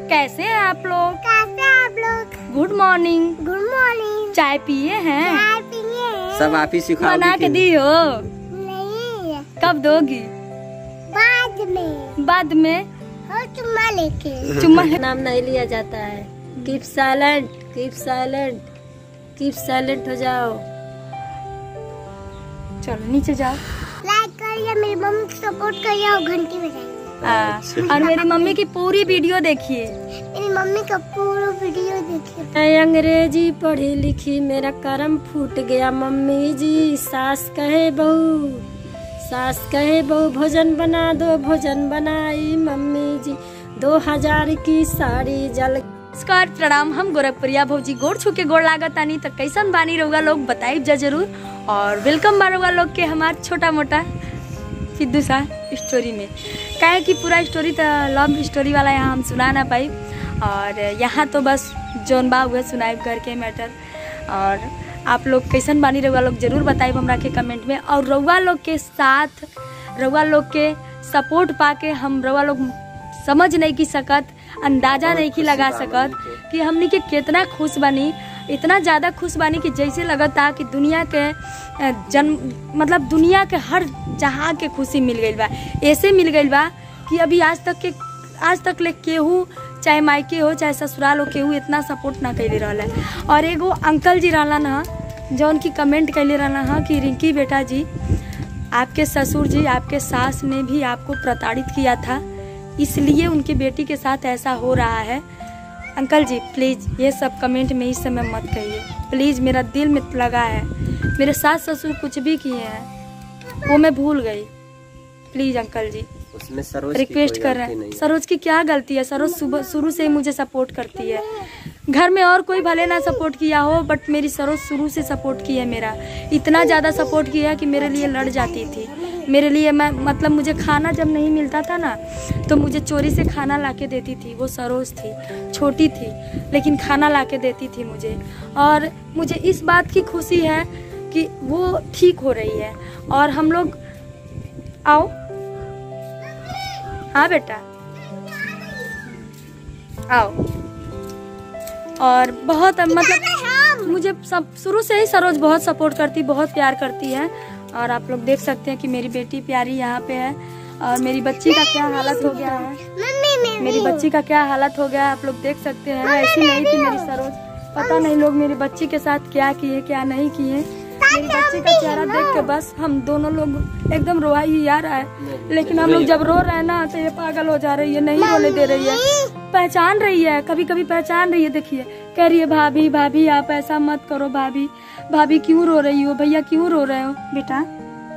कैसे हैं आप लोग? Good morning. Good morning. चाय पिए हैं? चाय पिए हैं। सब आप ही सिखाओगी? बना के दी हो? नहीं, कब दोगी? बाद में हो चुम्मा लेके। चुम्मा नाम नहीं लिया जाता है। Keep silent, keep silent, keep silent हो जाओ। चलो नीचे जाओ। लाइक करिए, मेरी मम्मी को सपोर्ट करिए और घंटी बजाइए। और मेरी मम्मी की पूरी वीडियो देखिए। मेरी मम्मी का पूरा वीडियो देखिए। मैं अंग्रेजी पढ़ी लिखी, मेरा करम फूट गया मम्मी जी। सास कहे बहू, सास कहे बहू भोजन बना दो, भोजन बनाई मम्मी जी। 2000 की साड़ी जल। नमस्कार, प्रणाम। हम गोरखपुरिया भौजी गोड़ छू के गोड़ लागत आनी तो कैसन बानी रहुआ लोग बताइब जा जरूर। और वेलकम बा रहुआ लोग के हमार छोटा मोटा सिद्धू सा स्टोरी में। काहे कि पूरा स्टोरी तो लव स्टोरी वाला यहाँ हम सुना ना पाई, और यहाँ तो बस जौन बा हुए सुनाइब करके मैटर। और आप लोग कैसन बानी रहुआ लोग जरूर बताइब हमरा के कमेंट में। और रहुआ लोग के साथ रहुआ लोग के सपोर्ट पाके हम रहुआ लोग समझ नहीं की सकत, अंदाजा नहीं की लगा सकत कि हमनी के कितना खुश बानी। इतना ज़्यादा खुश बानी कि जैसे लगता कि दुनिया के मतलब दुनिया के हर जहाँ के खुशी मिल गई बा। ऐसे मिल गई बा कि अभी आज तक ले केहू, चाहे मायके हो चाहे ससुराल हो, केहू इतना सपोर्ट ना कैले रहला है। और एगो अंकल जी रहला ना जौन की कमेंट कैले रहला हा कि रिंकी बेटा जी, आपके ससुर जी, आपके सास ने भी आपको प्रताड़ित किया था, इसलिए उनकी बेटी के साथ ऐसा हो रहा है। अंकल जी प्लीज़ ये सब कमेंट में इस समय मत कहिए प्लीज़, मेरा दिल में लगा है। मेरे सास ससुर कुछ भी किए हैं वो मैं भूल गई। प्लीज़ अंकल जी उसमें सरोज रिक्वेस्ट कर रहे हैं। सरोज की क्या गलती है? सरोज सुबह शुरू से ही मुझे सपोर्ट करती है। घर में और कोई भले ना सपोर्ट किया हो, बट मेरी सरोज शुरू से सपोर्ट की है। मेरा इतना ज़्यादा सपोर्ट किया कि मेरे लिए लड़ जाती थी। मेरे लिए मैं मतलब मुझे खाना जब नहीं मिलता था ना तो मुझे चोरी से खाना लाके देती थी। वो सरोज थी, छोटी थी लेकिन खाना लाके देती थी मुझे। और मुझे इस बात की खुशी है कि वो ठीक हो रही है। और हम लोग आओ। हाँ बेटा आओ। और बहुत मतलब मुझे सब शुरू से ही सरोज बहुत सपोर्ट करती, बहुत प्यार करती है। और आप लोग देख सकते हैं कि मेरी बेटी प्यारी यहाँ पे है। और मेरी बच्ची का क्या हालत हो गया है, मेरी बच्ची का क्या हालत हो गया है आप लोग देख सकते हैं। ऐसी नहीं थी मेरी सरोज, पता नहीं लोग मेरी बच्ची के साथ क्या किए क्या नहीं किए। मेरी बच्ची का चेहरा देख के बस हम दोनों लोग एकदम रोआ ही आ रहा है। लेकिन हम लोग जब रो रहे हैं ना तो ये पागल हो जा रही है, नहीं रोने दे रही है। पहचान रही है, कभी कभी पहचान रही है। देखिए कह रही है भाभी भाभी आप ऐसा मत करो, भाभी भाभी क्यों रो रही हो, भैया क्यों रो रहे हो। बेटा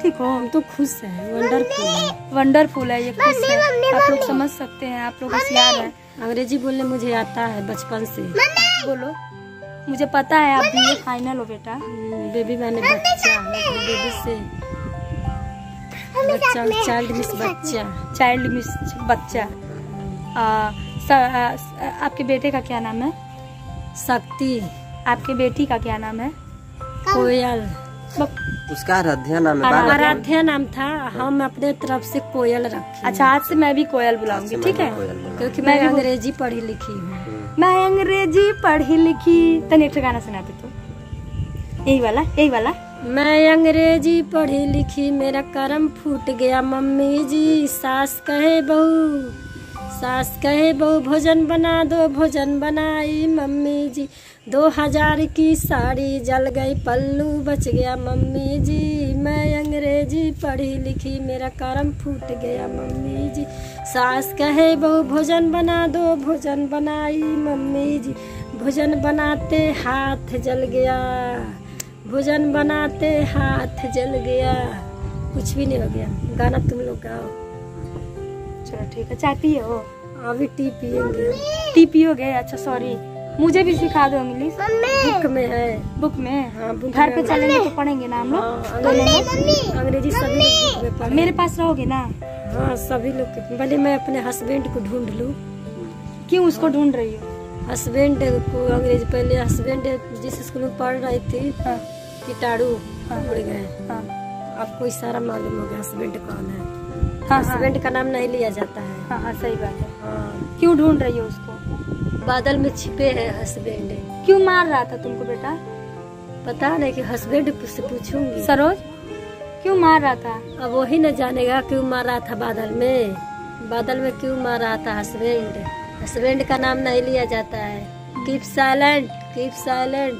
ठीक हो? हम तो खुश है, वंडरफुल है, वंडरफुल है ये खुश है। आप लोग समझ सकते हैं, आप लोग होशियार है। अंग्रेजी बोलने मुझे आता है बचपन से। बोलो, मुझे पता है आप बीए फाइनल हो बेटा। बेबी मैंने बच्चा है, बेबी से बच्चा, चाइल्ड मिस बच्चा, चाइल्ड मिस बच्चा। आपके बेटे का क्या नाम है? शक्ति। आपके बेटी का क्या नाम है? कोयल। उसका आराध्या नाम है। आराध्या नाम था, हम अपने तरफ से कोयल रखे। अच्छा आज से मैं भी कोयल बुलाऊंगी, ठीक है? क्योंकि मैं अंग्रेजी पढ़ी लिखी हूँ। मैं अंग्रेजी पढ़ी लिखी। तने एक गाना सुना दे तो, यही वाला। मैं अंग्रेजी पढ़ी लिखी, मेरा करम फूट गया मम्मी जी। सास कहे बहू, सास कहे बहू भोजन बना दो, भोजन बनाई मम्मी जी। 2000 की साड़ी जल गई, पल्लू बच गया मम्मी जी। मैं अंग्रेजी पढ़ी लिखी, मेरा करम फूट गया मम्मी जी। सास कहे बहू भोजन बना दो, भोजन बनाई मम्मी जी। भोजन बनाते हाथ जल गया, भोजन बनाते हाथ जल गया। कुछ भी नहीं हो गया। गाना तुम लोग गाओ। चलो ठीक है। चाय पिए हो? अभी टी पियेंगे। टी पियोगे? अच्छा सॉरी, मुझे भी सिखा दो इंग्लिश। बुक में है। बुक में? हाँ, बुक घर पे चलेंगे तो पढ़ेंगे ना हम लोग। अंग्रेजी सभी बुक में पढ़े। मेरे पास रहोगे ना? हाँ सभी लोग। भले मैं अपने हस्बैंड को ढूंढ लूँ। क्यों उसको ढूंढ रही हो? हस्बैंड को अंग्रेजी, पहले हस्बैंड जिस स्कूल में पढ़ रही थी कीटाणु उड़ गए। अब कोई सारा मालूम हो गया हस्बैंड कौन है। हस्बैंड का नाम नहीं लिया जाता है। हाँ सही बात है। क्यों ढूंढ रही हो उसको? बादल में छिपे हैं हस्बैंड। क्यों मार रहा था तुमको बेटा? पता नहीं कि हस्बैंड से पूछूंगी। सरोज क्यों मार रहा था? अब वही न जानेगा क्यों मार रहा था बादल में। बादल में क्यों मार रहा था हस्बैंड? हस्बैंड का नाम नहीं लिया जाता है। Keep silent, keep silent,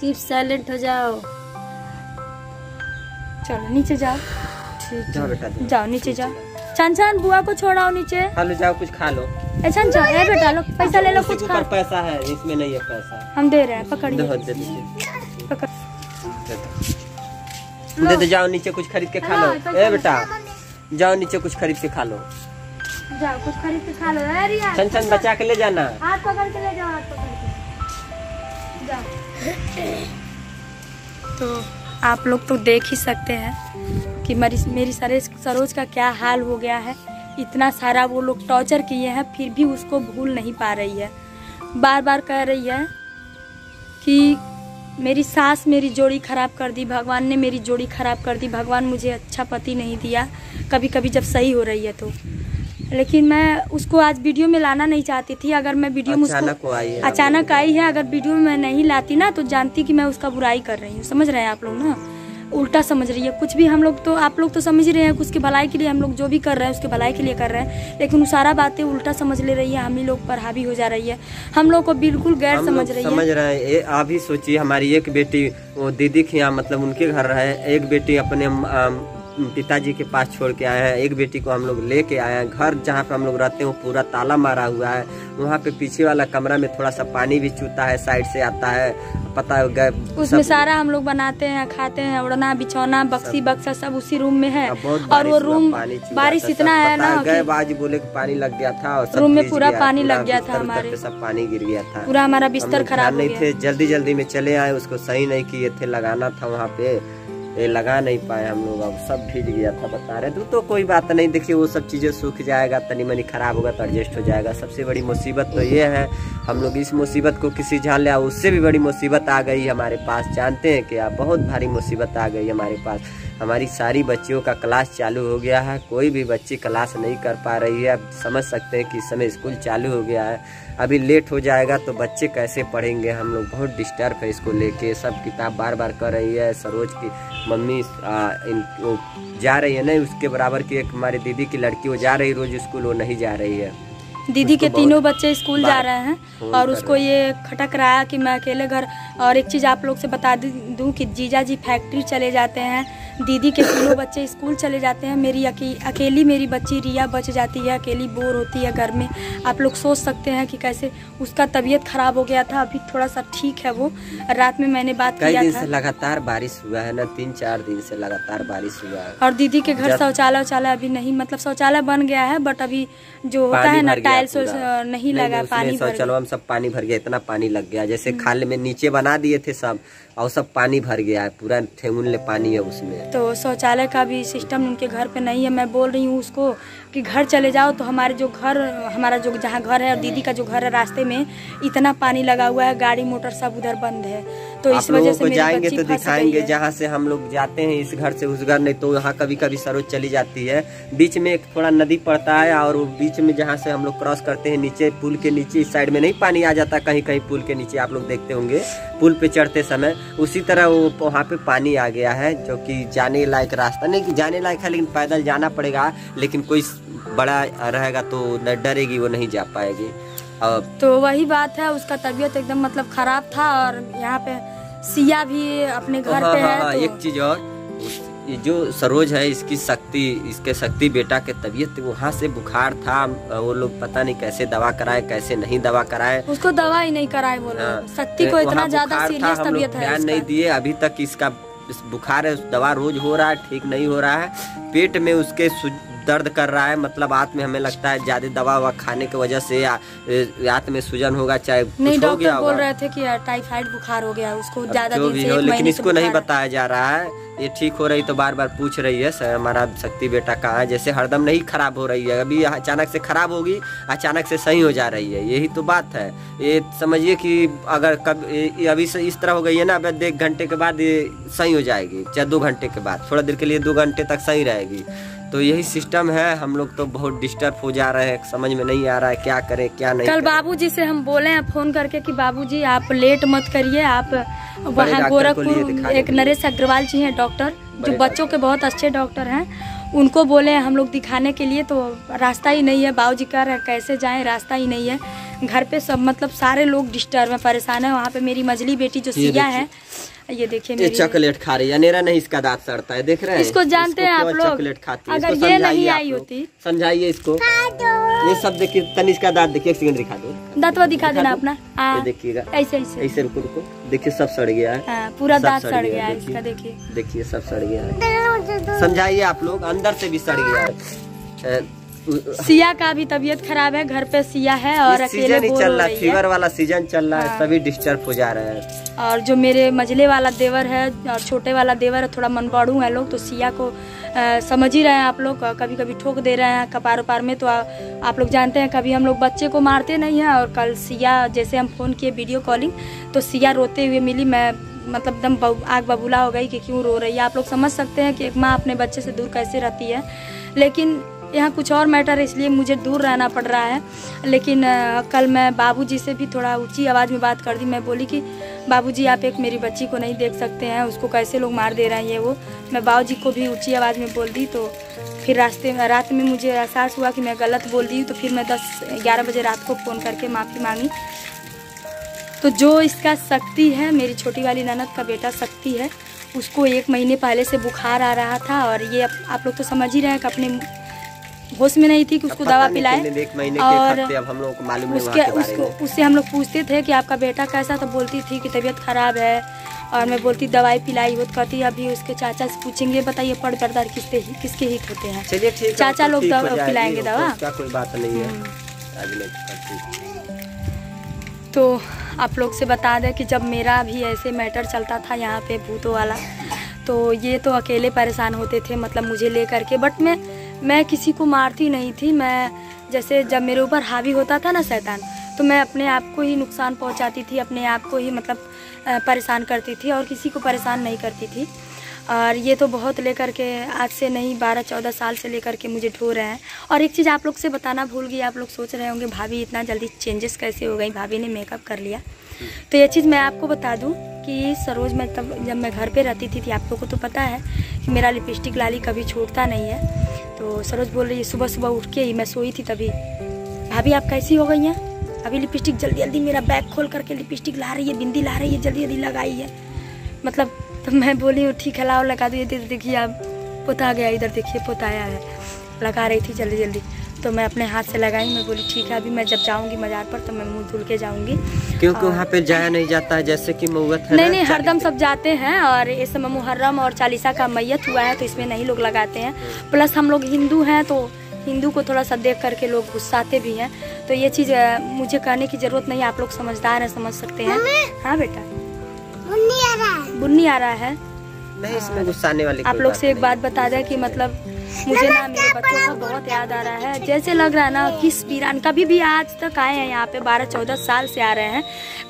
keep silent हो जाओ। चलो नीचे जाओ। ठीक जाओ बेटा, जाओ नीचे जाओ। छन बुआ को छोड़ाओ नीचे। खा लो, जाओ कुछ खा लो। छन ए बेटा लो, पैसा ले लो, कुछ खा। पैसा है इसमें, नहीं है पैसा। हम दे रहे हैं, पकड़िए। दे दीजिए। पकड़ दे दो, जाओ नीचे कुछ खरीद के खा लो। ए बेटा जाओ नीचे कुछ खरीद के खा लो। जाओ कुछ खरीद के खा लो। रिया छन बचा के ले जाना। हाथ पकड़ के ले जाओ, हाथ पकड़ के जाओ। तो आप लोग तो देख ही सकते हैं कि मेरी सरोज का क्या हाल हो गया है। इतना सारा वो लोग टॉर्चर किए हैं, फिर भी उसको भूल नहीं पा रही है। बार बार कह रही है कि मेरी सास मेरी जोड़ी खराब कर दी, भगवान ने मेरी जोड़ी खराब कर दी, भगवान मुझे अच्छा पति नहीं दिया। कभी कभी जब सही हो रही है तो, लेकिन मैं उसको आज वीडियो में लाना नहीं चाहती थी। अगर मैं वीडियो में अचानक आई है, अगर वीडियो में मैं नहीं लाती ना तो जानती कि मैं उसका बुराई कर रही हूँ। समझ रहे हैं आप लोग ना? उल्टा समझ रही है। कुछ भी हम लोग तो, आप लोग तो समझ रहे हैं, उसकी भलाई के लिए हम लोग जो भी कर रहे हैं उसके भलाई के लिए कर रहे हैं, लेकिन वो सारा बातें उल्टा समझ ले रही है। हम ही लोग पर हावी हो जा रही है, हम लोग को बिल्कुल गैर समझ रही है। समझ रहे हैं। आप ही सोचिए, हमारी एक बेटी वो दीदी के यहाँ मतलब उनके घर रहे, एक बेटी अपने पिताजी के पास छोड़ के आए हैं, एक बेटी को हम लोग लेके आए हैं। घर जहाँ पे हम लोग रहते हैं वो पूरा ताला मारा हुआ है। वहाँ पे पीछे वाला कमरा में थोड़ा सा पानी भी चूता है, साइड से आता है, पता है उसमें सारा हम लोग बनाते हैं, खाते हैं। उड़ना बिछौना बक्सी बक्सा सब उसी रूम में है। और वो रूम बारिश इतना है ना, आज बोले पानी लग गया था और रूम में पूरा पानी लग गया था, हमारे सब पानी गिर गया था, पूरा हमारा बिस्तर खराब नहीं थे। जल्दी जल्दी में चले आए, उसको सही नहीं किए थे, लगाना था वहाँ पे, ये लगा नहीं पाए हम लोग। अब सब भीग गया था, बता रहे तो कोई बात नहीं। देखिए वो सब चीजें सूख जाएगा, तनी मनी खराब होगा तो एडजस्ट हो जाएगा। सबसे बड़ी मुसीबत तो ये है, हम लोग इस मुसीबत को किसी जान लिया, उससे भी बड़ी मुसीबत आ गई हमारे पास। जानते हैं क्या, बहुत भारी मुसीबत आ गई हमारे पास। हमारी सारी बच्चियों का क्लास चालू हो गया है, कोई भी बच्ची क्लास नहीं कर पा रही है। अब समझ सकते हैं कि इस समय स्कूल चालू हो गया है, अभी लेट हो जाएगा तो बच्चे कैसे पढ़ेंगे। हम लोग बहुत डिस्टर्ब है इसको लेके। सब किताब बार बार कर रही है। सरोज की मम्मी वो जा रही है, नहीं उसके बराबर की एक हमारी दीदी की लड़की वो जा रही रोज स्कूल, वो नहीं जा रही है। दीदी के तीनों बच्चे स्कूल जा रहे हैं और उसको ये खटक रहा है कि मैं अकेले घर। और एक चीज़ आप लोग से बता दूं कि जीजा जी फैक्ट्री चले जाते हैं, दीदी के तीनों बच्चे स्कूल चले जाते हैं, मेरी अकेली मेरी बच्ची रिया बच जाती है, अकेली बोर होती है घर में। आप लोग सोच सकते हैं कि कैसे उसका तबीयत खराब हो गया था, अभी थोड़ा सा ठीक है वो। रात में मैंने बात किया था। कई दिन से लगातार बारिश हुआ है ना, 3-4 दिन से लगातार बारिश हुआ है। और दीदी के घर शौचालय अभी नहीं, मतलब शौचालय बन गया है बट अभी जो होता है ना टाइल्स नहीं लगा, पानी शौचालय में सब पानी भर गया, इतना पानी लग गया जैसे खाल में नीचे बना दिए थे सब, और सब पानी भर गया है, पूरा ठेंगुन पानी है उसमें। तो शौचालय का भी सिस्टम उनके घर पे नहीं है। मैं बोल रही हूँ उसको कि घर चले जाओ, तो हमारा जो जहाँ घर है और दीदी का जो घर है रास्ते में इतना पानी लगा हुआ है, गाड़ी मोटर सब उधर बंद है। तो इस वजह से जाएंगे तो दिखाएंगे जहाँ से हम लोग जाते हैं, इस घर से उस घर, नहीं तो यहाँ कभी कभी सरोज चली जाती है। बीच में एक थोड़ा नदी पड़ता है और वो बीच में जहाँ से हम लोग क्रॉस करते हैं, नीचे पुल के नीचे इस साइड में नहीं पानी आ जाता, कहीं कहीं पुल के नीचे आप लोग देखते होंगे पुल पे चढ़ते समय, उसी तरह वो वहाँ पे पानी आ गया है, जो कि जाने लायक रास्ता नहीं कि जाने लायक है, लेकिन पैदल जाना पड़ेगा। लेकिन कोई बड़ा रहेगा तो डरेगी, वो नहीं जा पाएगी। तो वही बात है, उसका तबीयत एकदम मतलब खराब था। और यहाँ पे सिया भी अपने घर पे है। तो एक चीज और, ये जो सरोज है इसकी शक्ति बेटा के तबीयत वहाँ से बुखार था, वो लोग पता नहीं कैसे दवा कराए कैसे नहीं दवा कराए, उसको दवा ही नहीं कराए वो लोग। शक्ति को इतना ज्यादा सीरियस तबीयत है, ध्यान नहीं दिए। अभी तक इसका बुखार है, दवा रोज हो रहा है, ठीक नहीं हो रहा है। पेट में उसके दर्द कर रहा है, मतलब आंत में हमें लगता है ज्यादा दवा खाने की वजह से आंत में सूजन होगा, चाहे नहीं डॉक्टर बोल रहे थे कि टाइफाइड बुखार हो गया उसको ज्यादा दिन से, लेकिन इसको नहीं बताया जा रहा है। ये ठीक हो रही तो बार बार पूछ रही है सर हमारा शक्ति बेटा कहाँ है, जैसे हरदम नहीं खराब हो रही है, अभी अचानक से खराब होगी, अचानक से सही हो जा रही है, यही तो बात है। ये समझिए कि अगर कब अभी से इस तरह हो गई है ना, अब 1 घंटे के बाद ये सही हो जाएगी, चाहे 2 घंटे के बाद, थोड़ा देर के लिए 2 घंटे तक सही रहेगी। तो यही सिस्टम है। हम लोग तो बहुत डिस्टर्ब हो जा रहे हैं, समझ में नहीं आ रहा है क्या करें क्या नहीं कल करें। बाबूजी से हम बोले हैं फोन करके कि बाबूजी आप लेट मत करिए, आप वहाँ डॉक्टर को लिए गोरखपुर दिखाने एक के लिए। नरेश अग्रवाल जी हैं डॉक्टर, जो बड़े बच्चों के बहुत अच्छे डॉक्टर हैं, उनको बोले हैं हम लोग दिखाने के लिए। तो रास्ता ही नहीं है, बाबूजी कह रहे हैं कैसे जाएं, रास्ता ही नहीं है। घर पे सब मतलब सारे लोग डिस्टर्ब हैं, परेशान है। वहाँ पे मेरी मझली बेटी जो सिया है, ये देखिए ये मेरी चॉकलेट खा रही है, अनेरा नहीं इसका दांत सड़ता है, देख रहे हैं। इसको जानते हैं आप केवल लोग, चॉकलेट खाती है। अगर इसको ये समझाइए नहीं आप आई लोग। होती। समझाइए इसको, ये सब देखिए। तनिष का दांत देखिए, एक सेकंड दिखा दो, दांतवा दिखा देना दो। अपना। ये हाँ देखिएगा, ऐसे ऐसे ऐसे रुको रुको, देखिए सब सड़ गया है। हाँ, पूरा सब दांत सड़ गया है देखिए। इसका, देखिए। देखिए सब सड़ गया है, समझाइए आप लोग, अंदर से भी सड़ गया है। सिया का भी तबीयत खराब है, घर पे सिया है और इस अकेले सीजन ही बोर चल हो रहा रही है, है। फीवर वाला सीजन चल रहा है, हाँ। सभी डिस्टर्ब हो जा रहे हैं। और जो मेरे मझले वाला देवर है और छोटे वाला देवर है, थोड़ा मनबाड़ू है लोग, तो सिया को समझ ही रहे हैं आप लोग, कभी कभी ठोक दे रहे हैं कपार उपार में। तो आप लोग जानते हैं कभी हम लोग बच्चे को मारते नहीं हैं। और कल सिया जैसे हम फ़ोन किए वीडियो कॉलिंग, तो सिया रोते हुए मिली। मैं मतलब एकदम आग बबूला हो गई कि क्यों रो रही है। आप लोग समझ सकते हैं कि एक माँ अपने बच्चे से दूर कैसे रहती है, लेकिन यहाँ कुछ और मैटर है, इसलिए मुझे दूर रहना पड़ रहा है। लेकिन कल मैं बाबूजी से भी थोड़ा ऊंची आवाज़ में बात कर दी। मैं बोली कि बाबूजी आप एक मेरी बच्ची को नहीं देख सकते हैं, उसको कैसे लोग मार दे रहे हैं ये वो। मैं बाबूजी को भी ऊंची आवाज़ में बोल दी। तो फिर रात में मुझे एहसास हुआ कि मैं गलत बोल दी। तो फिर मैं 10-11 बजे रात को फ़ोन करके माफ़ी मांगी। तो जो इसका शक्ति है, मेरी छोटी वाली ननद का बेटा शक्ति है, उसको 1 महीने पहले से बुखार आ रहा था। और ये आप लोग तो समझ ही रहे हैं कि अपने होश में नहीं थी कि उसको दवा पिलाए। और अब हम लोगों को मालूम उससे हम लोग पूछते थे कि आपका बेटा कैसा, तो बोलती थी कि तबीयत खराब है। और मैं बोलती दवाई पिलाई हो, तो कहती अभी उसके चाचा से पूछेंगे, बताइए पड़ दर्द किसके हित होते हैं। चलिए ठीक है, चाचा लोग ठीक हो जाएगी, पिलाएंगे दवा। उसका कोई बात नहीं है। तो आप लोग से बता दें कि जब मेरा भी ऐसे मैटर चलता था यहाँ पे भूतों वाला, तो ये तो अकेले परेशान होते थे, मतलब मुझे ले करके। बट मैं किसी को मारती नहीं थी। मैं जैसे जब मेरे ऊपर हावी होता था ना शैतान, तो मैं अपने आप को ही नुकसान पहुंचाती थी, अपने आप को ही मतलब परेशान करती थी और किसी को परेशान नहीं करती थी। और ये तो बहुत लेकर के आज से नहीं 12-14 साल से लेकर के मुझे ढो रहे हैं। और एक चीज़ आप लोग से बताना भूल गई, आप लोग सोच रहे होंगे भाभी इतना जल्दी चेंजेस कैसे हो गई, भाभी ने मेकअप कर लिया। तो ये चीज़ मैं आपको बता दूं कि सरोज में जब मैं घर पे रहती थी आप लोगों को तो पता है कि मेरा लिपस्टिक लाली कभी छूटता नहीं है। तो सरोज बोल रही है सुबह सुबह उठ के ही, मैं सोई थी तभी, भाभी आप कैसी हो गई हैं, अभी लिपस्टिक जल्दी जल्दी मेरा बैग खोल करके लिपस्टिक ला रही है, बिंदी ला रही है, जल्दी जल्दी लगाई है। मतलब तो मैं बोली ठीक है लाओ लगा दो। देखिए आप पोता आ गया, इधर देखिए पोता आया है, लगा रही थी जल्दी जल्दी। तो मैं अपने हाथ से लगाई। मैं बोली ठीक है अभी मैं जब जाऊंगी मजार पर तो मैं मुंह धुल के जाऊंगी, क्योंकि वहाँ पे जाया नहीं जाता है जैसे कि मऊत है। नहीं हरदम सब जाते हैं। और इस समय मुहर्रम और चालीसा का मैयत हुआ है तो इसमें नहीं लोग लगाते हैं। प्लस हम लोग हिंदू हैं तो हिंदू को थोड़ा सा देख करके लोग गुस्साते भी हैं। तो ये चीज़ मुझे कहने की जरूरत नहीं है, आप लोग समझदार हैं, समझ सकते हैं। हाँ बेटा बुन्नी आ रहा है। नहीं इसमें गुस्साने वाली आप लोग से एक बात बता दें कि मतलब मुझे ना मेरे बच्चों का बहुत याद आ रहा है। जैसे लग रहा है ना किस वीरान, कभी भी आज तक आए हैं यहाँ पे 12-14 साल से आ रहे हैं,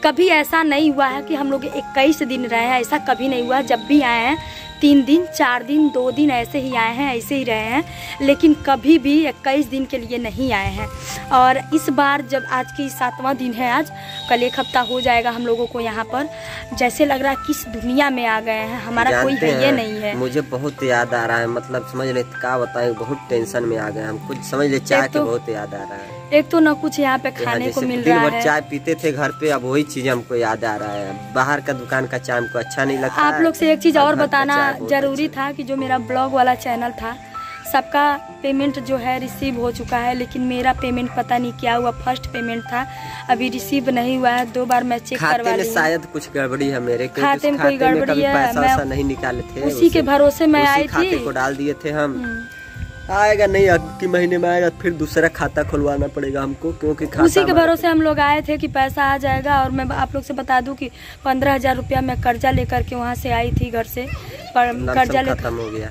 कभी ऐसा नहीं हुआ है कि हम लोग 21 दिन रहे हैं, ऐसा कभी नहीं हुआ। जब भी आए हैं 3 दिन 4 दिन 2 दिन ऐसे ही आए हैं, ऐसे ही रहे हैं, लेकिन कभी भी 21 दिन के लिए नहीं आए हैं। और इस बार जब आज की 7वां दिन है, आज कल 1 हफ्ता हो जाएगा हम लोगों को यहाँ पर, जैसे लग रहा है किस दुनिया में आ गए हैं, हमारा कोई है ये नहीं है। मुझे बहुत याद आ रहा है, मतलब समझ ले क्या बताएं, बहुत टेंशन में आ गए हम, कुछ समझ ले चाय के बहुत याद आ रहा है। एक तो न कुछ यहाँ पे खाने को मिल रहा है, चाय पीते थे घर पे, अब वही चीज हमको याद आ रहा है। बाहर का दुकान का चाय हमको अच्छा नहीं लगता। आप लोग से एक चीज और बताना जरूरी था कि जो मेरा ब्लॉग वाला चैनल था सबका पेमेंट जो है रिसीव हो चुका है, लेकिन मेरा पेमेंट पता नहीं क्या हुआ। फर्स्ट पेमेंट था अभी रिसीव नहीं हुआ है, 2 बार मैं चेक करवा ली। शायद कुछ गड़बड़ी है मेरे खाते में, कोई गड़बड़ी है, पैसा नहीं निकाले थे, उसी के भरोसे मैं आई थी, खाते को डाल दिए थे हम। आएगा नहीं अगले महीने में आएगा, फिर दूसरा खाता खुलवाना पड़ेगा हमको, क्योंकि उसी के भरोसे हम लोग आए थे कि पैसा आ जाएगा। और मैं आप लोग से बता दूं कि 15,000 रुपया मैं कर्जा लेकर के वहाँ से आई थी घर से, कर्जा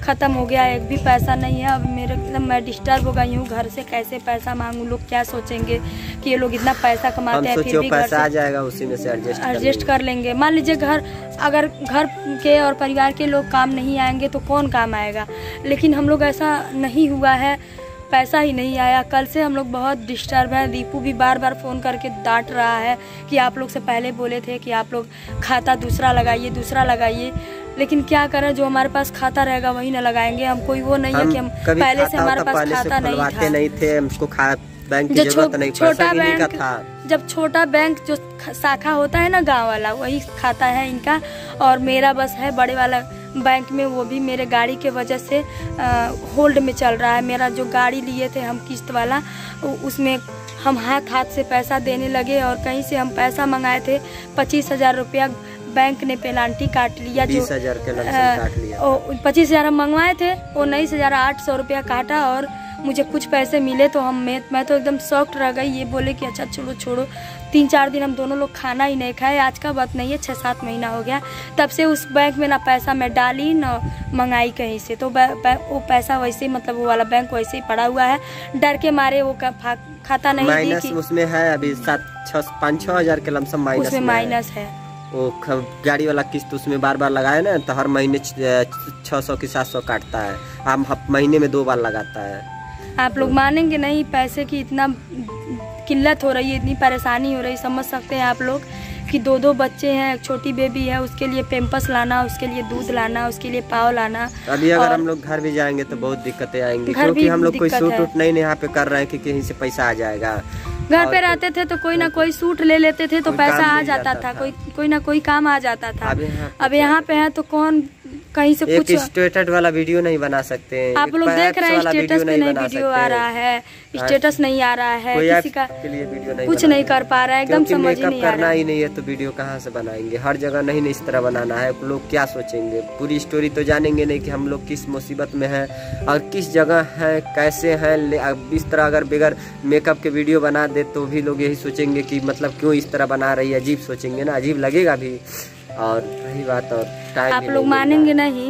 खत्म हो गया, एक भी पैसा नहीं है। अब मेरे एकदम मैं डिस्टर्ब हो गई हूँ, घर से कैसे पैसा मांगूं, लोग क्या सोचेंगे कि ये लोग इतना पैसा कमाते हैं, फिर भी पैसा आ जाएगा उसी में से एडजस्ट कर लेंगे। मान लीजिए अगर घर के और परिवार के लोग काम नहीं आएंगे तो कौन काम आएगा, लेकिन हम लोग ऐसा नहीं हुआ है, पैसा ही नहीं आया। कल से हम लोग बहुत डिस्टर्ब हैं। दीपू भी बार बार फ़ोन करके डांट रहा है कि आप लोग से पहले बोले थे कि आप लोग खाता दूसरा लगाइए, लेकिन क्या करें, जो हमारे पास खाता रहेगा वही ना लगाएंगे। हम कोई वो नहीं है कि हम पहले से हमारे पास खाता नहीं थे, हमको बैंक की जरूरत नहीं, छोटा बैंक था। जब छोटा बैंक जो शाखा होता है ना गांव वाला, वही खाता है इनका, और मेरा बस है बड़े वाला बैंक में, वो भी मेरे गाड़ी के वजह से होल्ड में चल रहा है। मेरा जो गाड़ी लिए थे हम किस्त वाला, उसमें हम हाथ से पैसा देने लगे, और कहीं से हम पैसा मंगाए थे 25,000 रुपया, बैंक ने पेनाल्टी काट लिया। 20,000 के काट लिया। 25,000 हम मंगवाए थे, 19,800 रुपया काटा, और मुझे कुछ पैसे मिले तो मैं तो एकदम शॉक्ड रह गई। ये बोले कि अच्छा चलो छोड़ो। 3-4 दिन हम दोनों लोग खाना ही नहीं खाए। आज का बात नहीं है, 6-7 महीना हो गया। तब से उस बैंक में ना पैसा मैं डाली ना मंगाई कहीं से, तो वो पैसा वैसे ही, मतलब वो वाला बैंक वैसे ही पड़ा हुआ है। डर के मारे वो खाता नहीं माइनस उसमें है अभी 5-6 हजार के लमसम माइनस है। वो गाड़ी वाला किस्त उसमें बार बार लगाए ना, तो हर महीने 600 की 700 काटता है। हम महीने में 2 बार लगाता है। आप लोग मानेंगे नहीं, पैसे की इतना किल्लत हो रही है, इतनी परेशानी हो रही, समझ सकते हैं आप लोग कि 2 बच्चे हैं, एक छोटी बेबी है, उसके लिए पेम्पस लाना, उसके लिए दूध लाना, उसके लिए पाव लाना। अभी अगर हम लोग घर भी जाएंगे तो बहुत दिक्कतें आएंगी, क्योंकि हम लोग कोई सूट उट नहीं यहाँ पे कर रहे हैं कि कहीं से पैसा आ जाएगा। घर पे रहते थे तो कोई ना कोई सूट ले लेते थे तो पैसा आ जाता था, कोई ना कोई काम आ जाता था। अब यहाँ पे है तो कौन कहीं से कुछ स्टेटस वाला वीडियो नहीं बना सकते हैं। आप लोग देख रहे हैं स्टेटस पे नहीं वीडियो आ रहा है, स्टेटस नहीं आ रहा है, किसी का कुछ नहीं कर पा रहा है, एकदम समझ ही नहीं आ रहा। करना ही नहीं है तो वीडियो कहाँ से बनाएंगे। हर जगह नहीं इस तरह बनाना है। लोग क्या सोचेंगे, पूरी स्टोरी तो जानेंगे नहीं कि हम लोग किस मुसीबत में हैं और किस जगह हैं, कैसे हैं। इस तरह अगर बगैर मेकअप के वीडियो बना दे तो भी लोग यही सोचेंगे कि मतलब क्यों इस तरह बना रही है, अजीब सोचेंगे ना, अजीब लगेगा भी। और रही बात और टाइम, आप लोग मानेंगे नहीं,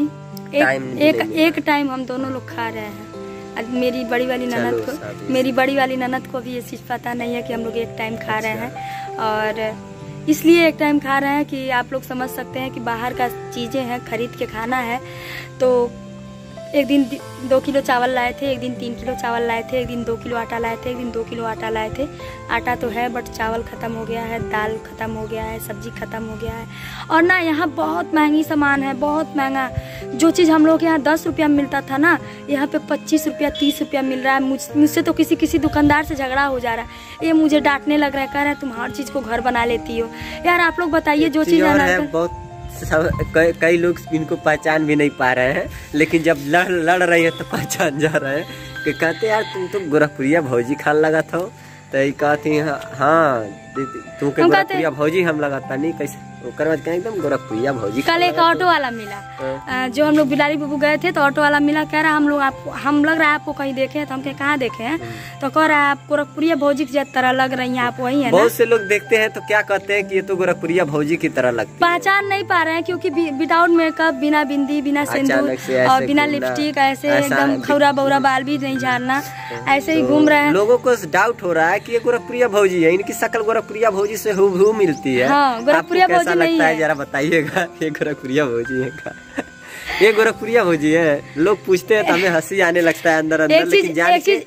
एक टाइम हम दोनों लोग खा रहे हैं। मेरी बड़ी वाली ननद को भी ये चीज़ पता नहीं है कि हम लोग एक टाइम खा रहे हैं, और इसलिए एक टाइम खा रहे हैं कि आप लोग समझ सकते हैं कि बाहर का चीज़ें हैं, खरीद के खाना है। तो एक दिन 2 किलो चावल लाए थे, एक दिन 3 किलो चावल लाए थे, एक दिन 2 किलो आटा लाए थे, एक दिन 2 किलो आटा लाए थे। आटा तो है बट चावल ख़त्म हो गया है, दाल ख़त्म हो गया है, सब्जी ख़त्म हो गया है। और ना यहाँ बहुत महंगी सामान है, बहुत महंगा। जो चीज़ हम लोग के यहाँ 10 रुपया मिलता था ना, यहाँ पे 25 रुपया 30 रुपया मिल रहा है। मुझसे तो किसी दुकानदार से झगड़ा हो जा रहा है। ये मुझे डांटने लग रहा है, कह रहा है तुम हर चीज़ को घर बना लेती हो। यार आप लोग बताइए, जो चीज़ कई लोग इनको पहचान भी नहीं पा रहे हैं, लेकिन जब लड़ रही है तो पहचान जा रहे हैं कि कहते यार तुम तो गोरखपुरिया भौजी खान लगा था। तो ये कहती हाँ तुम के गोरखपुरिया भौजी हम लगाता नहीं, कैसे एकदम गोरखपुरिया भौजी। कल एक ऑटो वाला मिला, जो हम लोग बिलारी बाबू गए थे तो ऑटो वाला मिला, कह रहा हम लग रहा है आपको कहीं देखे हैं। तो हम कहाँ देखे हैं, तो कह रहा है आप गोरखपुरिया भौजी की तरह लग रही हैं, आप वही है। बहुत से लोग देखते हैं तो क्या कहते हैं कि ये तो गोरखपुरिया भौजी की तरह लगती है। पहचान नहीं पा रहे हैं, क्योंकि विदाउट मेकअप, बिना बिंदी, बिना सिंदूर और बिना लिपस्टिक, ऐसे एकदम खौरा बौरा, बाल भी नहीं झाड़ना, ऐसे ही घूम रहे हैं। लोगों को डाउट हो रहा है कि ये गोरखपुरिया भौजी है, इनकी शक्ल गोरखपुरिया भौजी से हूबहू मिलती है। गोरखपुरिया भौजी लगता है, जरा बताइएगा ये गोरखपुरिया भौजी है का? ये गोरखपुरिया भौजी है। लोग पूछते हैं तो हमें हंसी आने लगता है अंदर, लेकिन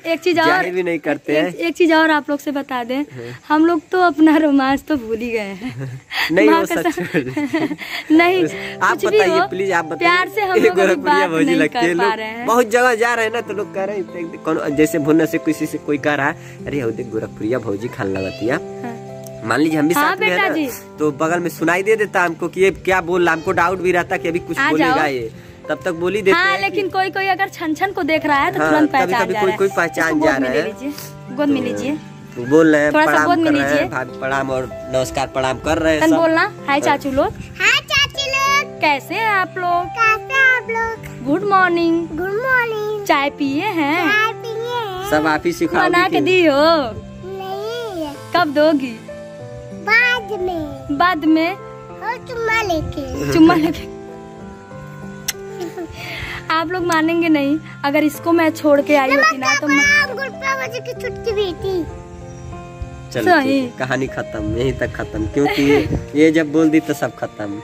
एक चीज और भी नहीं करते हैं। एक चीज और आप लोग से बता दें, हम लोग तो अपना रोमांस तो भूल ही गए हैं। नहीं वो सच नहीं, आप बताइए प्लीज, आप बताइए। प्यार से हम लोग गोरखपुरिया भौजी लगती है। लोग बहुत जगह जा रहे हैं ना, तो लोग कह रहे हैं, जैसे भुन्ना से किसी से कोई कह रहा है, अरे हो देख गोरखपुरिया भौजी खान लगाती है। मान लीजिए हम भी साथ में है ना, तो बगल में सुनाई दे देता हमको कि ये क्या बोल रहा, हमको डाउट भी रहता कि अभी कुछ बोलेगा ये, तब तक बोल ही देते हैं। लेकिन कोई अगर छन को देख रहा है तो तुरंत पहचान जा रहा है। कोई पहचान जा रहा है। गोद में लीजिए, बोल रहे हैं, प्रणाम कर रहे हैं, प्रणाम और नमस्कार प्रणाम कर रहे हैं। बोलना हाय चाचू लोग, हाय चाची लोग, कैसे हैं आप लोग? कैसे आप लोग? Good morning. Good morning. चाय पिए हैं? चाय पिए हैं। सब आप ही सिखाओगे? बना के दी हो? नहीं। कब दोगी? बाद में और चुम्मा लेके। आप लोग मानेंगे नहीं, अगर इसको मैं छोड़ के आई होती ना तो गुरप्रिया की छुटकी बेटी। चलो सही। कहानी खत्म, यहीं तक खत्म, क्योंकि ये जब बोल दी तो सब खत्म।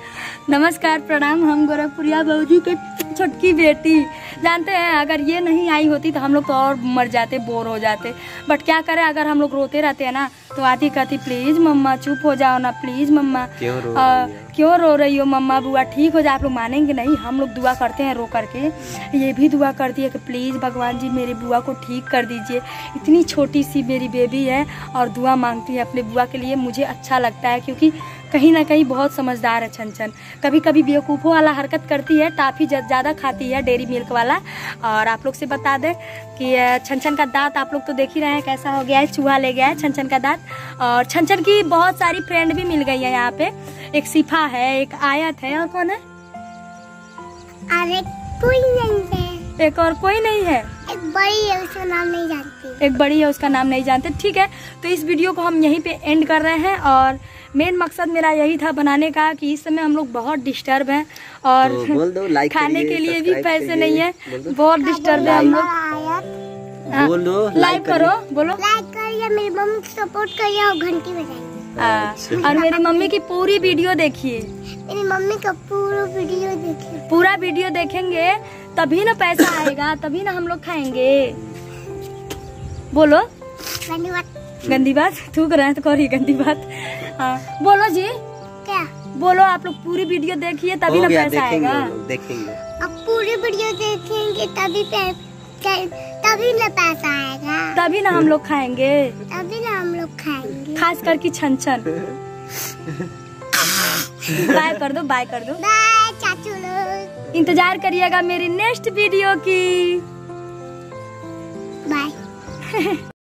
नमस्कार प्रणाम, हम गोरखपुरिया भौजी के छोटकी बेटी। जानते हैं अगर ये नहीं आई होती तो हम लोग तो और मर जाते, बोर हो जाते। बट क्या करें, अगर हम लोग रोते रहते हैं ना तो आती कहती प्लीज मम्मा चुप हो जाओ ना, प्लीज मम्मा क्यों रो रही हो मम्मा, बुआ ठीक हो जाए। आप लोग मानेंगे नहीं, हम लोग दुआ करते हैं रो करके। ये भी दुआ करती है कि प्लीज भगवान जी मेरी बुआ को ठीक कर दीजिए। इतनी छोटी सी मेरी बेबी है और दुआ मांगती है अपने बुआ के लिए। मुझे अच्छा लगता है क्योंकि कहीं ना कहीं बहुत समझदार है छन। कभी कभी बेवकूफ़ों वाला हरकत करती है, टाफी ज़्यादा खाती है, डेयरी मिल्क वाला। और आप लोग से बता दें कि छन का दांत आप लोग तो देख ही रहे हैं कैसा हो गया है, चूहा ले गया है छन का दांत। और छन की बहुत सारी फ्रेंड भी मिल गई है यहाँ पे। एक सिफा है, एक आयत है, और कौन है? अरे कोई नहीं है। एक और कोई नहीं है? एक बड़ी है, उसका नाम नहीं जानती। एक बड़ी है, उसका नाम नहीं जानते। ठीक है, तो इस वीडियो को हम यहीं पे एंड कर रहे हैं। और मेन मकसद मेरा यही था बनाने का कि इस समय हम लोग बहुत डिस्टर्ब हैं और तो बोल दो, लाइक खाने के लिए भी पैसे करिए, नहीं है, बहुत डिस्टर्ब है हम लोग। हाँ, बोल दो, लाइक करो, बोलो लाइक करिए, मेरी मम्मी को सपोर्ट करिए और घंटी बजाइए। और मेरी मम्मी की पूरी वीडियो देखिए। मेरी मम्मी का पूरा वीडियो देखिए। पूरा वीडियो देखेंगे तभी ना पैसा आएगा, तभी ना हम लोग खाएंगे। बोलो धन्यवाद। गंदी बात थूक रहे हैं तो करिए गंदी बात। हाँ बोलो जी, क्या बोलो आप लोग पूरी वीडियो देखिए तभी हो ना गया, पैसा देखेंगे आएगा। हम लोग, देखेंगे। अब पूरी वीडियो देखेंगे तभी ना पैसा आएगा, तभी ना हम लोग खाएंगे, तभी ना हम लोग खाएंगे। खास करके छन। बाय कर दो, बाय कर दो। बाय चाचू लोग। इंतजार करिएगा मेरी नेक्स्ट वीडियो की। बाय।